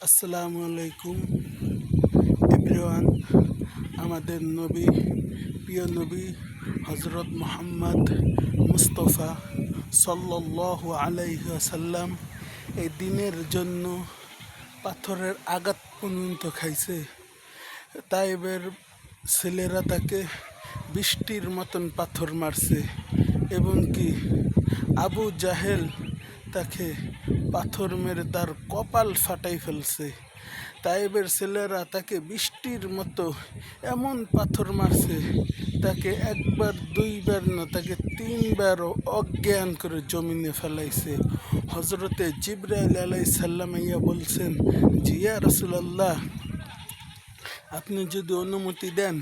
আসসালামু আলাইকুম এভরিওয়ান। আমাদের নবী, প্রিয় নবী হজরত মুহাম্মদ মুস্তফা সাল্লাল্লাহু আলাইহি ওয়াসাল্লাম এই দিনের জন্য পাথরের আঘাত পর্যন্ত খাইছে। তাইবের ছেলেরা তাকে বৃষ্টির মতন পাথর মারছে এবং কি আবু জাহেল তাকে পাথর মেরে তার কপাল ফাটাই ফেলছে। তাইবের ছেলেরা তাকে বৃষ্টির মতো এমন পাথর মারছে, তাকে একবার দুইবার না, তাকে তিনবারও অজ্ঞান করে জমিনে ফেলাইছে। হজরতে জিবরাইল আলাইহিস সালাম ইয়া বলছেন, জিয়া রাসূলুল্লাহ, আপনি যদি অনুমতি দেন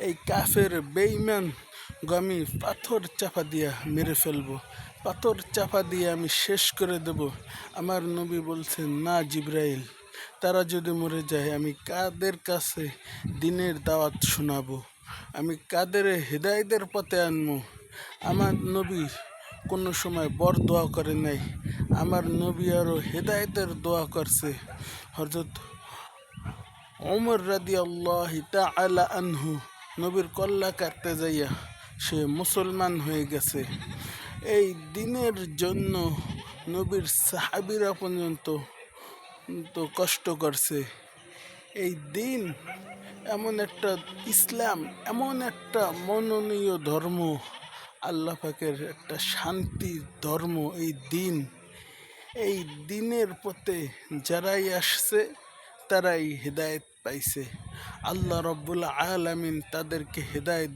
এই কাফের বেঈমান আমি পাথর চাপা দিয়া মেরে ফেলবো, পাথর চাপা দিয়ে আমি শেষ করে দেব। আমার নবী বলছেন, না জিবরাইল, তারা যদি মরে যায় আমি কাদের কাছে দিনের দাওয়াত শোনাবো, আমি কাদের হেদায়েতের পথে আনবো। আমার নবী কোনো সময় বর দোয়া করে নাই, আমার নবী আরও হেদায়েতের দোয়া করছে। হযরত ওমর রাদিয়াল্লাহু তাআলা আনহু নবীর কল্লা কাটতে যাইয়া সে মুসলমান হয়ে গেছে। এই দিনের জন্য নবীর সাহাবীরা পর্যন্ত কষ্ট করছে। এই দিন এমন একটা, ইসলাম এমন একটা মনোনীয় ধর্ম, আল্লাহ পাকের একটা শান্তির ধর্ম। এই দিনের পথে যারাই আসছে তারাই হেদায়েত পাইছে। আল্লাহ রব্বুল আলামিন তাদেরকে হেদায়েত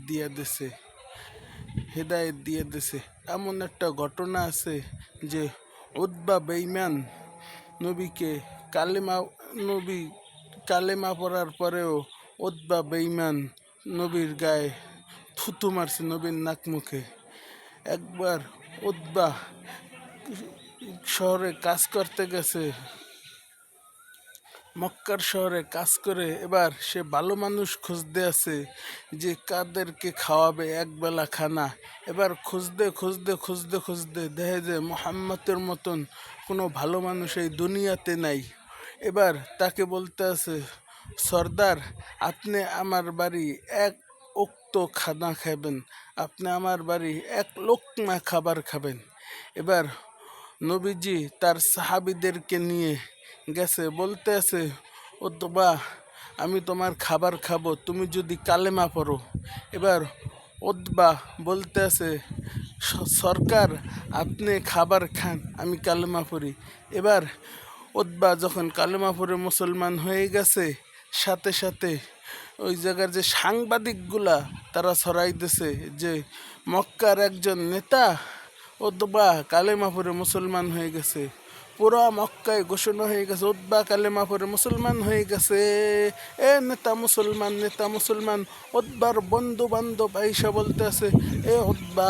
দিয়ে দিছে। এমন একটা ঘটনা আছে যে উতবা বেঈমান নবী কালেমা পড়ার পরেও উতবা বেঈমান নবীর গায়ে থুতু মারছে, নবীর নাক মুখে। একবার উতবা শহরে কাজ করতে গেছে, মক্কার শহরে কাজ করে এবার সে ভালো মানুষ খুঁজতে আছে যে কাদেরকে খাওয়াবে একবেলা খানা। এবার খুঁজতে দেখে যে মুহাম্মদের মতন কোনো ভালো মানুষ এই দুনিয়াতে নাই। এবার তাকে বলতে আছে, সর্দার, আপনি আমার বাড়ি এক ওক্ত খানা খাবেন, আপনি আমার বাড়ি এক লোকমা খাবার খাবেন। এবার নবীজি তার সাহাবীদেরকে নিয়ে গেছে, বলতে আছে, উতবা, আমি তোমার খাবার খাবো তুমি যদি কালেমা পড়ো। এবার উতবা বলতে আছে, সরকার আপনি খাবার খান, আমি কালেমা পড়ি। এবার উতবা যখন কালেমা পড়ে মুসলমান হয়ে গেছে, সাথে সাথে ওই জায়গার যে সাংবাদিকগুলা তারা ছড়াইতেছে যে মক্কার একজন নেতা উতবা কালেমা পড়ে মুসলমান হয়ে গেছে। পুরা মক্কায় ঘোষণা হয়ে গেছে উতবা কালেমা পড়ে মুসলমান হয়ে গেছে। নেতা মুসলমান। উতবার বন্ধু বান্ধব আইসা বলতে আছে, উতবা,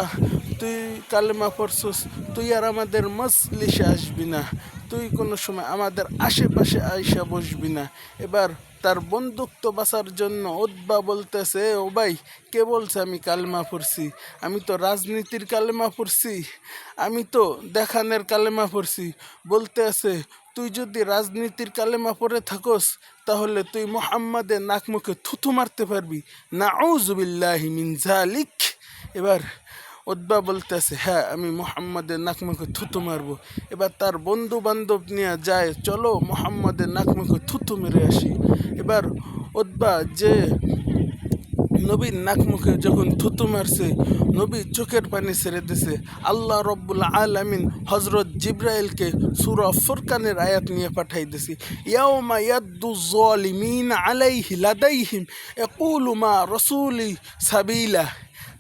তুই কালেমা পড়ছস, তুই আর আমাদের মজলিসে আসবি না, তুই কোনো সময় আমাদের আশেপাশে আইসা বসবি না। এবার তার বন্দুক্ত বাঁচার জন্য উতবা বলতেছে, ও ভাই, কে বলছে আমি কালেমা পড়ছি? আমি তো রাজনীতির কালেমা পড়ছি, আমি তো দেখানের কালেমা পড়ছি। বলতে আছে, তুই যদি রাজনীতির কালেমা পড়ে থাকস তাহলে তুই মুহাম্মাদের নাক মুখে থুথু মারতে পারবি, নাউযুবিল্লাহি মিন যালিক। এবার উতবা বলতেছে, হ্যাঁ, আমি মুহাম্মাদের নাক মুখে থুতু মারবো। এবার তার বন্ধু বান্ধব নিয়ে যায়, চলো মুহাম্মাদের নাক মুখে থুতু মেরে আসি। এবার উতবা যে নবীর নাক মুখে যখন থুতু মারছে, নবী চোখের পানি ছেড়ে দিছে। আল্লাহ রব্বুল আলামিন হজরত জিবরাইলকে সূরা ফুরকানের আয়াত নিয়ে পাঠাই দিছি, ইয়াউমা ইয়াদ্দু যালিমিন আলাইহি লাদাইহিম ইয়াকুলু মা রাসূলি সাবিলা।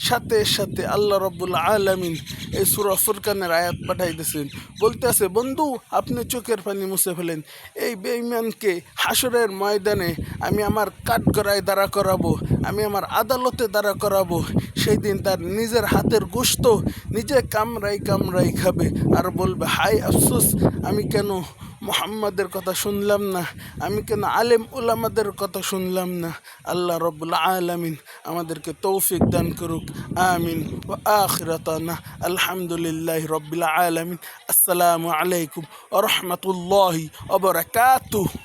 সাথে সাথে আল্লাহ রব্বুল আলামিন এই সূরা ফুরকানের আয়াত পাঠাই দিয়েছেন। বলতে আছে, বন্ধু, আপনি চোখের পানি মুছে ফেলেন। এই বেঈমানকে হাসরের ময়দানে আমি আমার কাঠগড়ায় দাঁড়া করাবো, আমি আমার আদালতে দাঁড়া করাবো। সেই দিন তার নিজের হাতের গোশত নিজে কামড়াই খাবে আর বলবে, হায় আফসোস, আমি কেন মুহাম্মাদের কথা শুনলাম না, আমি কেন আলেম উলামাদের কথা শুনলাম না। আল্লাহ রব্বুল আলামিন আমাদেরকে তৌফিক দান করুক, আমিন। ওয়া আখিরাতানা আলহামদুলিল্লাহি রব্বিল আলামিন। আসসালামু আলাইকুম ওয়া রাহমাতুল্লাহি ওয়া বারাকাতুহু।